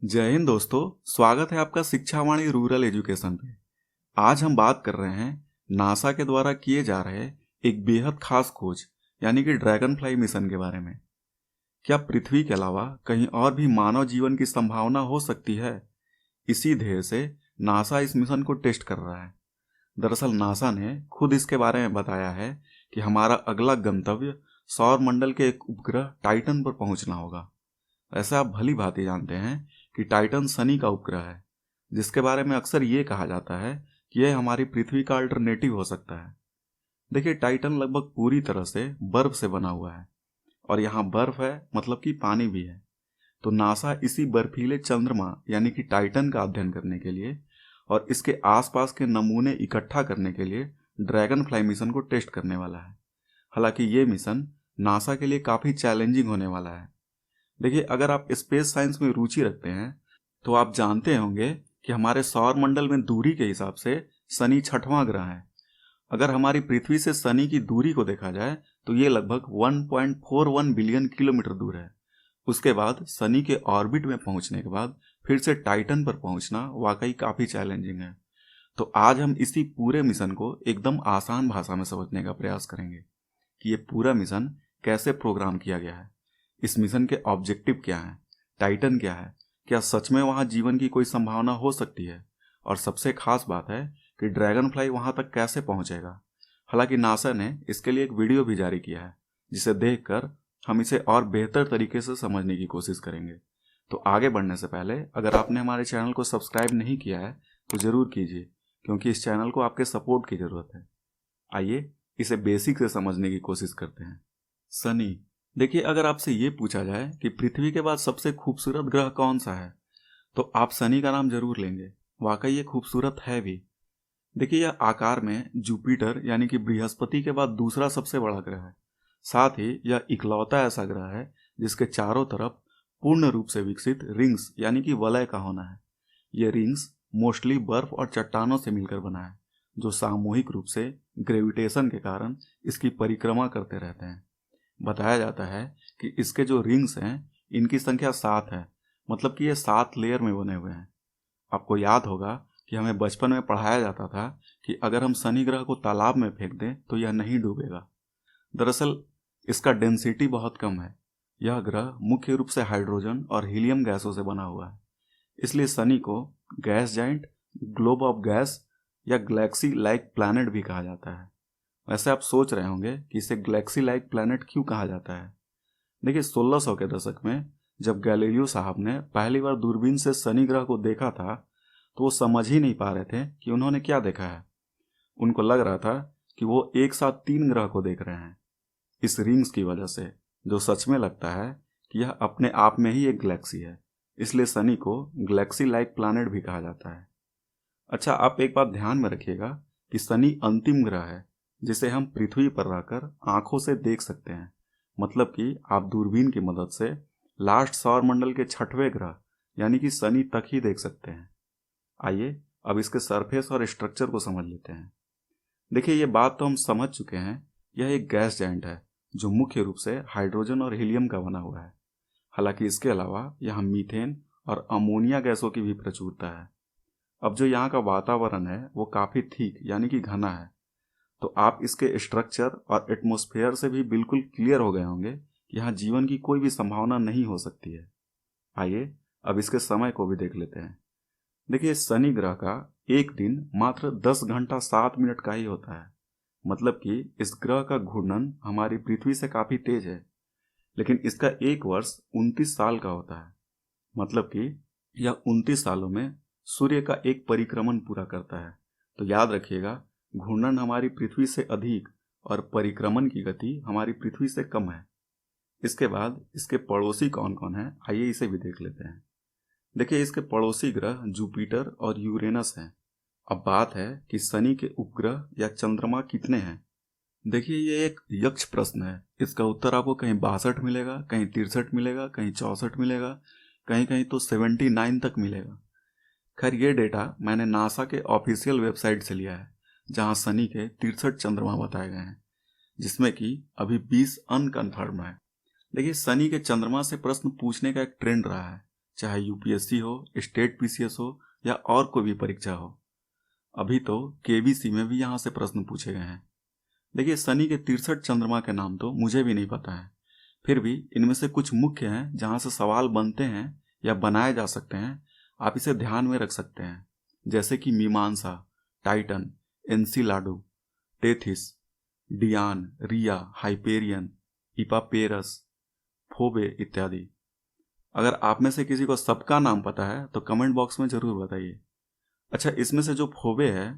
जय हिंद दोस्तों। स्वागत है आपका शिक्षावाणी रूरल एजुकेशन पे। आज हम बात कर रहे हैं नासा के द्वारा किए जा रहे एक बेहद खास खोज यानी कि ड्रैगन फ्लाई मिशन के बारे में। क्या पृथ्वी के अलावा कहीं और भी मानव जीवन की संभावना हो सकती है? इसी ध्येय से नासा इस मिशन को टेस्ट कर रहा है। दरअसल नासा ने खुद इसके बारे में बताया है कि हमारा अगला गंतव्य सौर मंडल के एक उपग्रह टाइटन पर पहुंचना होगा। ऐसा आप भली भांति जानते हैं कि टाइटन शनि का उपग्रह है, जिसके बारे में अक्सर ये कहा जाता है कि यह हमारी पृथ्वी का अल्टरनेटिव हो सकता है। देखिए, टाइटन लगभग पूरी तरह से बर्फ से बना हुआ है और यहाँ बर्फ है मतलब कि पानी भी है। तो नासा इसी बर्फीले चंद्रमा यानी कि टाइटन का अध्ययन करने के लिए और इसके आसपास के नमूने इकट्ठा करने के लिए ड्रैगन फ्लाई मिशन को टेस्ट करने वाला है। हालांकि ये मिशन नासा के लिए काफ़ी चैलेंजिंग होने वाला है। देखिए, अगर आप स्पेस साइंस में रुचि रखते हैं तो आप जानते होंगे कि हमारे सौर मंडल में दूरी के हिसाब से शनि छठवां ग्रह है। अगर हमारी पृथ्वी से शनि की दूरी को देखा जाए तो ये लगभग 1.41 बिलियन किलोमीटर दूर है। उसके बाद शनि के ऑर्बिट में पहुंचने के बाद फिर से टाइटन पर पहुंचना वाकई काफ़ी चैलेंजिंग है। तो आज हम इसी पूरे मिशन को एकदम आसान भाषा में समझने का प्रयास करेंगे कि ये पूरा मिशन कैसे प्रोग्राम किया गया है, इस मिशन के ऑब्जेक्टिव क्या हैं, टाइटन क्या है, क्या सच में वहाँ जीवन की कोई संभावना हो सकती है, और सबसे खास बात है कि ड्रैगन फ्लाई वहाँ तक कैसे पहुँचेगा। हालांकि नासा ने इसके लिए एक वीडियो भी जारी किया है, जिसे देखकर हम इसे और बेहतर तरीके से समझने की कोशिश करेंगे। तो आगे बढ़ने से पहले अगर आपने हमारे चैनल को सब्सक्राइब नहीं किया है तो ज़रूर कीजिए, क्योंकि इस चैनल को आपके सपोर्ट की ज़रूरत है। आइए इसे बेसिक से समझने की कोशिश करते हैं। शनि। देखिए, अगर आपसे ये पूछा जाए कि पृथ्वी के बाद सबसे खूबसूरत ग्रह कौन सा है तो आप शनि का नाम जरूर लेंगे। वाकई ये खूबसूरत है भी। देखिए, यह आकार में जुपिटर यानी कि बृहस्पति के बाद दूसरा सबसे बड़ा ग्रह है। साथ ही यह इकलौता ऐसा ग्रह है जिसके चारों तरफ पूर्ण रूप से विकसित रिंग्स यानी कि वलय का होना है। ये रिंग्स मोस्टली बर्फ और चट्टानों से मिलकर बना है, जो सामूहिक रूप से ग्रेविटेशन के कारण इसकी परिक्रमा करते रहते हैं। बताया जाता है कि इसके जो रिंग्स हैं इनकी संख्या 7 है, मतलब कि ये 7 लेयर में बने हुए हैं। आपको याद होगा कि हमें बचपन में पढ़ाया जाता था कि अगर हम शनि ग्रह को तालाब में फेंक दें तो यह नहीं डूबेगा। दरअसल इसका डेंसिटी बहुत कम है। यह ग्रह मुख्य रूप से हाइड्रोजन और हीलियम गैसों से बना हुआ है। इसलिए शनि को gas giant, globe of gas या गैलेक्सी लाइक प्लैनेट भी कहा जाता है। वैसे आप सोच रहे होंगे कि इसे गैलेक्सी लाइक प्लैनेट क्यों कहा जाता है। देखिए, 1600 के दशक में जब गैलीलियो साहब ने पहली बार दूरबीन से शनि ग्रह को देखा था तो वो समझ ही नहीं पा रहे थे कि उन्होंने क्या देखा है। उनको लग रहा था कि वो एक साथ 3 ग्रह को देख रहे हैं, इस रिंग्स की वजह से, जो सच में लगता है कि यह अपने आप में ही एक गैलेक्सी है। इसलिए शनि को गैलेक्सी लाइक प्लैनेट भी कहा जाता है। अच्छा, आप एक बात ध्यान में रखिएगा कि शनि अंतिम ग्रह है जिसे हम पृथ्वी पर रहकर आंखों से देख सकते हैं। मतलब कि आप दूरबीन की मदद से लास्ट सौर मंडल के 6वें ग्रह यानी कि शनि तक ही देख सकते हैं। आइए अब इसके सरफेस और स्ट्रक्चर को समझ लेते हैं। देखिए, ये बात तो हम समझ चुके हैं, यह एक गैस जाइंट है जो मुख्य रूप से हाइड्रोजन और हीलियम का बना हुआ है। हालांकि इसके अलावा यहाँ मीथेन और अमोनिया गैसों की भी प्रचुरता है। अब जो यहाँ का वातावरण है वो काफ़ी ठीक यानी कि घना है। तो आप इसके स्ट्रक्चर और एटमॉस्फेयर से भी बिल्कुल क्लियर हो गए होंगे कि यहाँ जीवन की कोई भी संभावना नहीं हो सकती है। आइए अब इसके समय को भी देख लेते हैं। देखिए, शनि ग्रह का एक दिन मात्र 10 घंटा 7 मिनट का ही होता है। मतलब कि इस ग्रह का घूर्णन हमारी पृथ्वी से काफ़ी तेज है, लेकिन इसका एक वर्ष 29 साल का होता है। मतलब कि यह 29 सालों में सूर्य का एक परिक्रमण पूरा करता है। तो याद रखिएगा, घूर्णन हमारी पृथ्वी से अधिक और परिक्रमण की गति हमारी पृथ्वी से कम है। इसके बाद इसके पड़ोसी कौन कौन है, आइए इसे भी देख लेते हैं। देखिए, इसके पड़ोसी ग्रह जुपिटर और यूरेनस हैं। अब बात है कि शनि के उपग्रह या चंद्रमा कितने हैं। देखिए, ये एक यक्ष प्रश्न है। इसका उत्तर आपको कहीं 62 मिलेगा, कहीं 63 मिलेगा, कहीं 64 मिलेगा, कहीं कहीं तो 79 तक मिलेगा। खैर, ये डेटा मैंने नासा के ऑफिशियल वेबसाइट से लिया है, जहां शनि के 63 चंद्रमा बताए गए हैं, जिसमें कि अभी 20 अनकन्फर्म है। देखिए, शनि के चंद्रमा से प्रश्न पूछने का एक ट्रेंड रहा है। चाहे यूपीएससी हो, स्टेट पीसीएस हो या और कोई भी परीक्षा हो। अभी तो केबीसी में भी यहाँ से प्रश्न पूछे गए हैं। देखिए, शनि के 63 चंद्रमा के नाम तो मुझे भी नहीं पता है, फिर भी इनमें से कुछ मुख्य हैं जहाँ से सवाल बनते हैं या बनाए जा सकते हैं। आप इसे ध्यान में रख सकते हैं, जैसे कि मीमांसा, टाइटन, एनसीलाडू, टेथिस, डियान, रिया, हाइपेरियन, इपापेरस, फोबे इत्यादि। अगर आप में से किसी को सबका नाम पता है तो कमेंट बॉक्स में जरूर बताइए। अच्छा, इसमें से जो फोबे है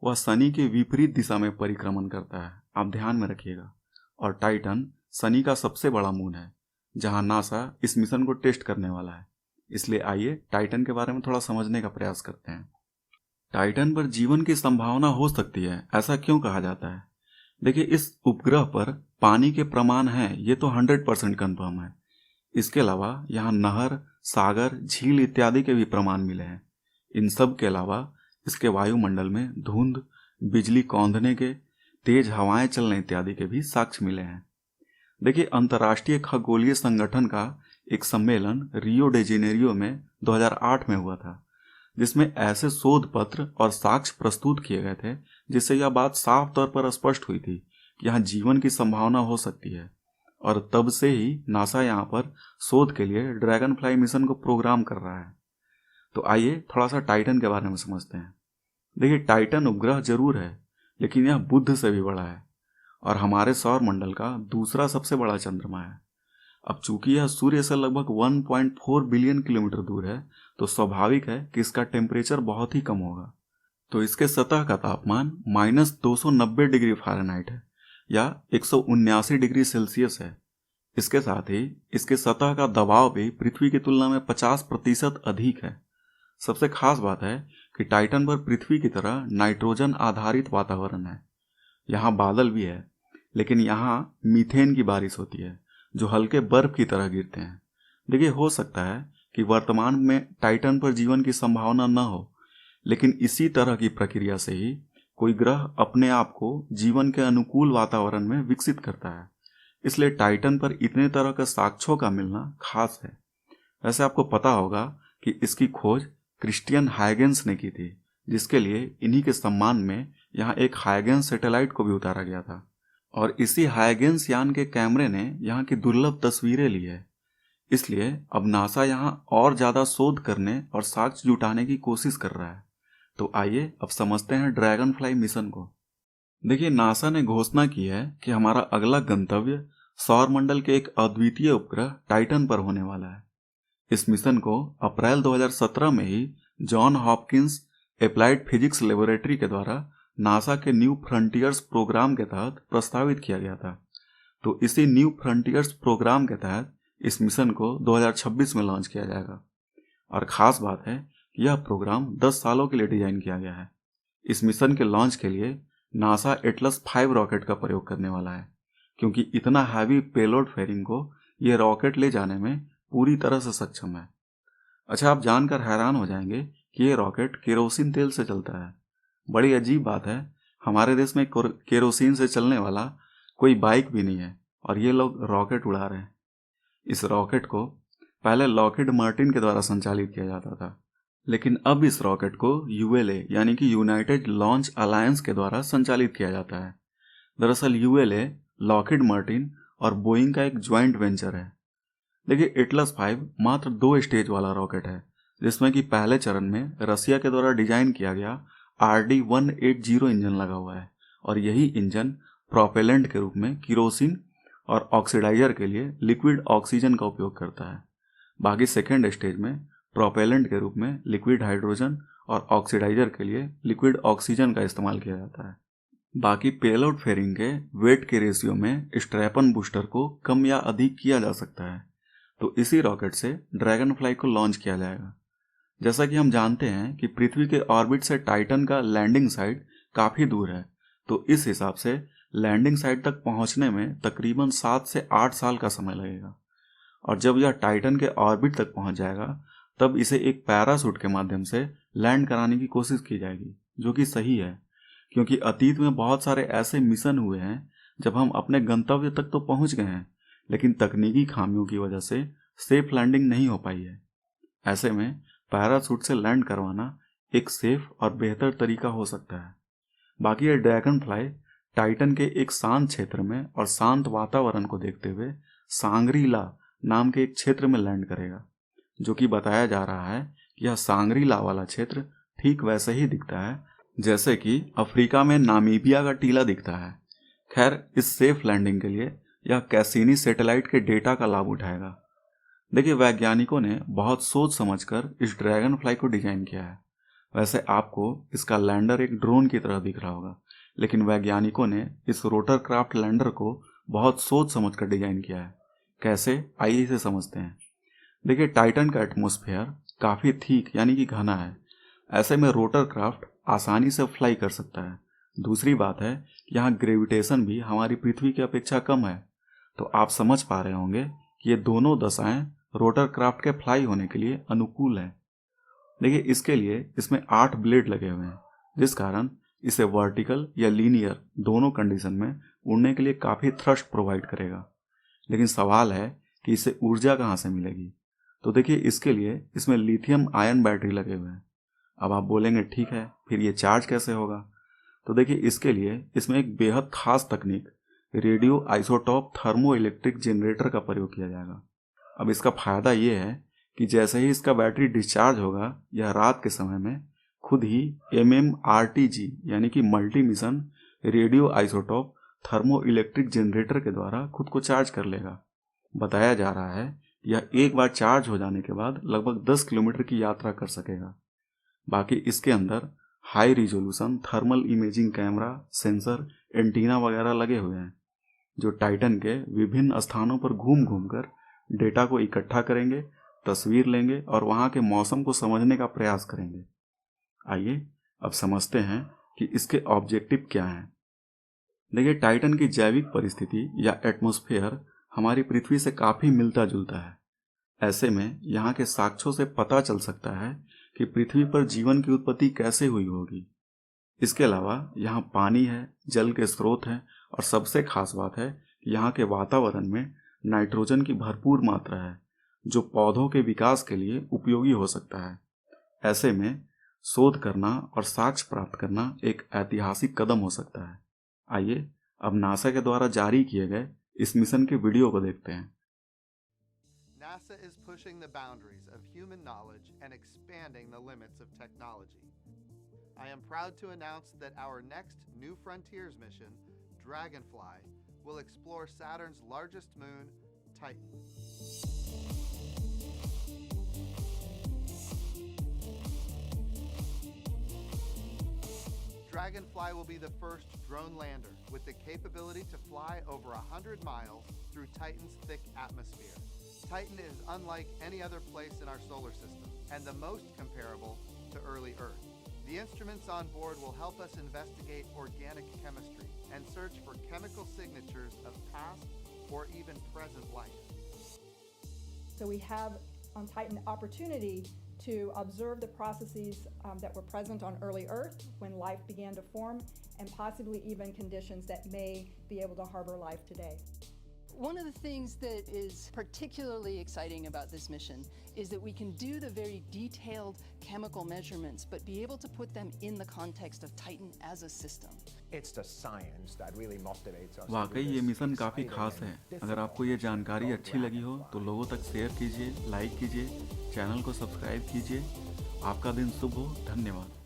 वह शनि के विपरीत दिशा में परिक्रमण करता है, आप ध्यान में रखिएगा। और टाइटन शनि का सबसे बड़ा मून है, जहां नासा इस मिशन को टेस्ट करने वाला है। इसलिए आइए टाइटन के बारे में थोड़ा समझने का प्रयास करते हैं। टाइटन पर जीवन की संभावना हो सकती है, ऐसा क्यों कहा जाता है? देखिए, इस उपग्रह पर पानी के प्रमाण हैं, ये तो 100% कन्फर्म है। इसके अलावा यहाँ नहर, सागर, झील इत्यादि के भी प्रमाण मिले हैं। इन सब के अलावा इसके वायुमंडल में धुंध, बिजली कौंधने के, तेज हवाएं चलने इत्यादि के भी साक्ष्य मिले हैं। देखिए, अंतर्राष्ट्रीय खगोलीय संगठन का एक सम्मेलन रियो डे जेनेरियो में 2008 में हुआ था, जिसमें ऐसे शोध पत्र और साक्ष्य प्रस्तुत किए गए थे जिससे यह बात साफ तौर पर स्पष्ट हुई थी कि यहाँ जीवन की संभावना हो सकती है। और तब से ही नासा यहाँ पर शोध के लिए ड्रैगन फ्लाई मिशन को प्रोग्राम कर रहा है। तो आइए थोड़ा सा टाइटन के बारे में समझते हैं। देखिए, टाइटन उपग्रह जरूर है, लेकिन यह बुध से भी बड़ा है और हमारे सौर मंडल का दूसरा सबसे बड़ा चंद्रमा है। अब चूंकि यह सूर्य से लगभग 1.4 बिलियन किलोमीटर दूर है, तो स्वाभाविक है कि इसका टेम्परेचर बहुत ही कम होगा। तो इसके सतह का तापमान -290 डिग्री फ़ारेनहाइट है या 179 डिग्री सेल्सियस है। इसके साथ ही इसके सतह का दबाव भी पृथ्वी की तुलना में 50% अधिक है। सबसे खास बात है कि टाइटन पर पृथ्वी की तरह नाइट्रोजन आधारित वातावरण है। यहाँ बादल भी है, लेकिन यहाँ मीथेन की बारिश होती है जो हल्के बर्फ की तरह गिरते हैं। देखिए, हो सकता है कि वर्तमान में टाइटन पर जीवन की संभावना न हो, लेकिन इसी तरह की प्रक्रिया से ही कोई ग्रह अपने आप को जीवन के अनुकूल वातावरण में विकसित करता है। इसलिए टाइटन पर इतने तरह के साक्ष्यों का मिलना खास है। वैसे आपको पता होगा कि इसकी खोज क्रिस्टियन हाइगेंस ने की थी, जिसके लिए इन्हीं के सम्मान में यहाँ एक हाइगेंस सैटेलाइट को भी उतारा गया था। और इसी हाइगेंस यान के कैमरे ने यहाँ की दुर्लभ तस्वीरें ली है। इसलिए अब नासा यहाँ और ज़्यादा शोध करने और साक्ष्य जुटाने की कोशिश कर रहा है। तो आइए अब समझते हैं ड्रैगन फ्लाई मिशन को। देखिए, नासा ने घोषणा की है कि हमारा अगला गंतव्य सौरमंडल के एक अद्वितीय उपग्रह टाइटन पर होने वाला है। इस मिशन को अप्रैल 2017 में ही John Hopkins applied physics laboratory के द्वारा नासा के न्यू फ्रंटियर्स प्रोग्राम के तहत प्रस्तावित किया गया था। तो इसी न्यू फ्रंटियर्स प्रोग्राम के तहत इस मिशन को 2026 में लॉन्च किया जाएगा। और ख़ास बात है कि यह प्रोग्राम 10 सालों के लिए डिजाइन किया गया है। इस मिशन के लॉन्च के लिए नासा एटलस 5 रॉकेट का प्रयोग करने वाला है, क्योंकि इतना हैवी पेलोड फेरिंग को यह रॉकेट ले जाने में पूरी तरह से सक्षम है। अच्छा, आप जानकर हैरान हो जाएंगे कि ये रॉकेट केरोसिन तेल से चलता है। बड़ी अजीब बात है, हमारे देश में केरोसिन से चलने वाला कोई बाइक भी नहीं है और ये लोग रॉकेट उड़ा रहे हैं। इस रॉकेट को पहले लॉकहीड मार्टिन के द्वारा संचालित किया जाता था, लेकिन अब इस रॉकेट को यूएलए यानी कि यूनाइटेड लॉन्च अलायंस के द्वारा संचालित किया जाता है। दरअसल यूएलए, लॉकहीड मार्टिन और बोइंग का एक ज्वाइंट वेंचर है। देखिए, एटलस 5 मात्र 2 स्टेज वाला रॉकेट है, जिसमें कि पहले चरण में रसिया के द्वारा डिजाइन किया गया RD-180 इंजन लगा हुआ है और यही इंजन प्रोपेलेंट के रूप में किरोसिन और ऑक्सीडाइजर के लिए लिक्विड ऑक्सीजन का उपयोग करता है। बाकी सेकेंड स्टेज में प्रोपेलेंट के रूप में लिक्विड हाइड्रोजन और ऑक्सीडाइजर के लिए लिक्विड ऑक्सीजन का इस्तेमाल किया जाता है। बाकी पेलोड फेरिंग के वेट के रेशियो में स्ट्रैपन बूस्टर को कम या अधिक किया जा सकता है। तो इसी रॉकेट से ड्रैगन फ्लाई को लॉन्च किया जाएगा। जैसा कि हम जानते हैं कि पृथ्वी के ऑर्बिट से टाइटन का लैंडिंग साइट काफ़ी दूर है, तो इस हिसाब से लैंडिंग साइट तक पहुंचने में तकरीबन 7 से 8 साल का समय लगेगा। और जब यह टाइटन के ऑर्बिट तक पहुंच जाएगा, तब इसे एक पैराशूट के माध्यम से लैंड कराने की कोशिश की जाएगी, जो कि सही है, क्योंकि अतीत में बहुत सारे ऐसे मिशन हुए हैं जब हम अपने गंतव्य तक तो पहुंच गए हैं, लेकिन तकनीकी खामियों की वजह से सेफ लैंडिंग नहीं हो पाई है। ऐसे में पैराशूट से लैंड करवाना एक सेफ और बेहतर तरीका हो सकता है। बाकी ये ड्रैगन फ्लाई टाइटन के एक शांत क्षेत्र में और शांत वातावरण को देखते हुए सांग्री ला नाम के एक क्षेत्र में लैंड करेगा, जो कि बताया जा रहा है कि यह सांग्री ला वाला क्षेत्र ठीक वैसे ही दिखता है जैसे कि अफ्रीका में नामीबिया का टीला दिखता है। खैर, इस सेफ लैंडिंग के लिए यह कैसिनी सैटेलाइट के डेटा का लाभ उठाएगा। देखिए, वैज्ञानिकों ने बहुत सोच समझकर इस ड्रैगन फ्लाई को डिजाइन किया है। वैसे आपको इसका लैंडर एक ड्रोन की तरह दिख रहा होगा, लेकिन वैज्ञानिकों ने इस रोटर क्राफ्ट लैंडर को बहुत सोच समझकर डिजाइन किया है। कैसे, आइए इसे समझते हैं। देखिए, टाइटन का एटमॉस्फेयर काफ़ी थिक यानी कि घना है। ऐसे में रोटर क्राफ्ट आसानी से फ्लाई कर सकता है। दूसरी बात है कि यहाँ ग्रेविटेशन भी हमारी पृथ्वी की अपेक्षा कम है। तो आप समझ पा रहे होंगे कि ये दोनों दशाएं रोटर क्राफ्ट के फ्लाई होने के लिए अनुकूल हैं। देखिए, इसके लिए इसमें 8 ब्लेड लगे हुए हैं, जिस कारण इसे वर्टिकल या लीनियर दोनों कंडीशन में उड़ने के लिए काफ़ी थ्रस्ट प्रोवाइड करेगा। लेकिन सवाल है कि इसे ऊर्जा कहाँ से मिलेगी। तो देखिए, इसके लिए इसमें लिथियम आयन बैटरी लगे हुए हैं। अब आप बोलेंगे ठीक है, फिर ये चार्ज कैसे होगा। तो देखिए, इसके लिए इसमें एक बेहद खास तकनीक radio isotope thermo electric generator का प्रयोग किया जाएगा। अब इसका फायदा ये है कि जैसे ही इसका बैटरी डिस्चार्ज होगा, यह रात के समय में खुद ही MMRTG यानी कि multi mission radio isotope thermo electric generator के द्वारा खुद को चार्ज कर लेगा। बताया जा रहा है यह एक बार चार्ज हो जाने के बाद लगभग 10 किलोमीटर की यात्रा कर सकेगा। बाकी इसके अंदर high resolution thermal imaging camera, sensor, antenna वगैरह लगे हुए हैं, जो टाइटन के विभिन्न स्थानों पर घूम घूम कर डेटा को इकट्ठा करेंगे, तस्वीर लेंगे और वहाँ के मौसम को समझने का प्रयास करेंगे। आइए अब समझते हैं कि इसके ऑब्जेक्टिव क्या हैं। देखिए, टाइटन की जैविक परिस्थिति या एटमॉस्फेयर हमारी पृथ्वी से काफ़ी मिलता जुलता है। ऐसे में यहाँ के साक्ष्यों से पता चल सकता है कि पृथ्वी पर जीवन की उत्पत्ति कैसे हुई होगी। इसके अलावा यहाँ पानी है, जल के स्रोत हैं और सबसे खास बात है कि यहाँ के वातावरण में नाइट्रोजन की भरपूर मात्रा है, जो पौधों के विकास के लिए उपयोगी हो सकता है। ऐसे में शोध करना और साक्ष्य प्राप्त करना एक ऐतिहासिक कदम हो सकता है। आइए अब नासा के द्वारा जारी किए गए इस मिशन के वीडियो को देखते हैं। NASA is pushing the boundaries of human knowledge and expanding the limits of technology. I am proud to announce that our next New Frontiers mission, Dragonfly, will explore Saturn's largest moon, Titan. Dragonfly will be the first drone lander with the capability to fly over 100 miles through Titan's thick atmosphere. Titan is unlike any other place in our solar system and the most comparable to early Earth. The instruments on board will help us investigate organic chemistry and search for chemical signatures of past or even present life. So we have on Titan opportunity to observe the processes that were present on early Earth when life began to form, and possibly even conditions that may be able to harbor life today. One of the things that is particularly exciting about this mission is that we can do the very detailed chemical measurements, but be able to put them in the context of Titan as a system. It's the science that really motivates us. वाकई ये mission काफ़ी खास है। अगर आपको ये जानकारी अच्छी लगी हो तो लोगों तक शेयर कीजिए, लाइक कीजिए, चैनल को सब्सक्राइब कीजिए। आपका दिन शुभ हो। धन्यवाद।